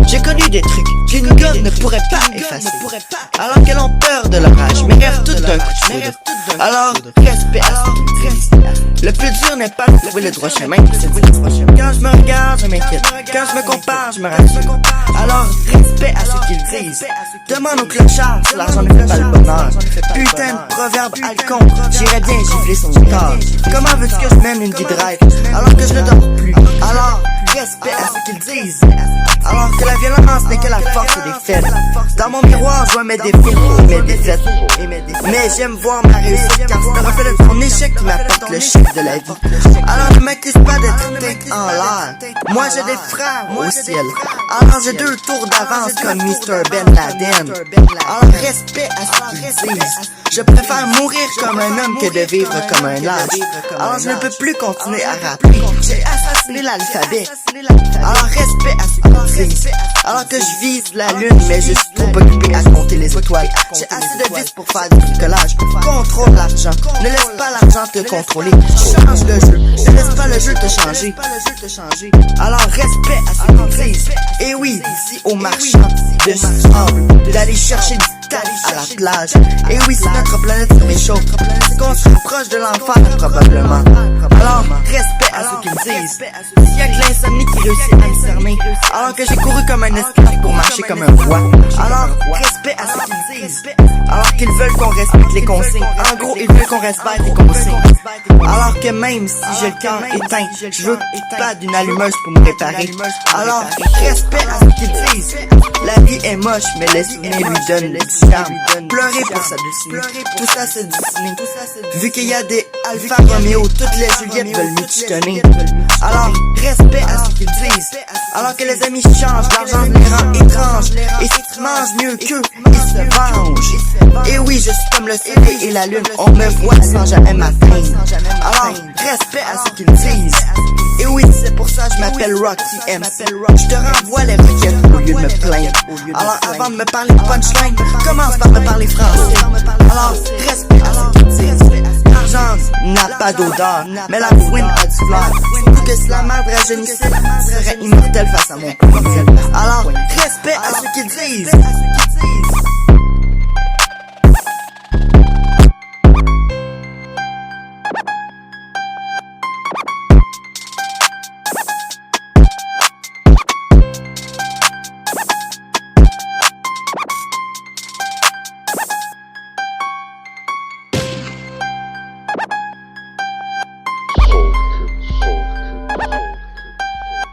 J'ai connu des trucs qu'une gomme ne pourrait pas effacer. Alors qu'elles ont peur de l'orage, mais rêvent toutes d'un coup de foudre. Alors, respect à ce qu'ils disent. Le plus dur n'est pas de trouver le droit chemin, c'est de dire. Quand je me regarde, je m'inquiète. Quand je me compare, je me rassure. Alors, respect à ce qu'ils disent. Demande aux clochards si l'argent ne fait pas le bonheur. Putain de proverbe halcon, j'irais bien gifler son corps. Comment veux-tu que je mène une vie de rêve alors que je ne dors plus? Alors, respect à ce qu'ils disent. Alors que la violence n'est que la force des faits. Dans mon miroir, je vois mes défis et mes défaites. Mais j'aime voir ma réussite car c'est le reflet de ton échec qui m'apporte le chef de la vie. Alors ne m'accuse pas d'être tête en l'air. Moi j'ai des frères au ciel. Alors j'ai 2 tours d'avance comme Mr. Ben Laden. Alors respect à ce qu'ils disent. Je préfère mourir comme un homme que de vivre comme un lâche. Alors je ne peux plus continuer à rapper. J'ai assassiné l'alphabet. Alors respect à ce qu'ils disent. Alors que je vise la lune, mais je suis trop occupé à compter les étoiles. J'ai assez de vis pour faire du bricolage. Contrôle l'argent. Ne laisse pas l'argent te contrôler. Change le jeu. Ne laisse pas le jeu te changer. Alors respect à ce qu'ils disent. Et oui, d'ici au marchand de sable, d'aller chercher du tac à la plage. Et oui, si notre planète se réchauffe, c'est qu'on se rapproche de l'enfer probablement. Alors respect à ce qu'ils disent. S'il y a que l'insomnie qui réussit à me cerner, alors que j'ai couru comme un esclave pour marcher comme un roi. Alors respect à ce qu'ils disent. Alors qu'ils veulent qu'on respecte les consignes. En gros, ils veulent qu'on respecte les consignes. Alors que même si j'ai le cœur éteint, je veux pas d'une allumeuse pour me réparer. Alors respect à ce qu'ils disent. La vie est moche, mais les souvenirs lui donnent du charme. Pleurer pour s'adoucir. Tout ça c'est Disney. Vu qu'il y a des Alpha Romeo, toutes les Juliettes veulent mutitonner. Alors respect à ce qu'ils disent. Alors que les amis changent, l'argent les rend étranges. Et si tu manges mieux qu'eux, ils se vengent. Et oui, je suis comme le soleil et la lune, on me voit sans jamais m'atteindre. Alors respect à ce qu'ils disent. Et oui, c'est pour ça que je m'appelle Rocky MC. Je te renvoie les requêtes au lieu de me plaindre. Alors avant de me parler de punchline, commence par me parler français. Alors respect à ce qu'ils disent. L'argent n'a pas d'odeur, mais la fouine a du flair. Surtout que si la merde rajeunissait, serait immortelle face à mon potentiel. Alors respect à ce qu'ils disent.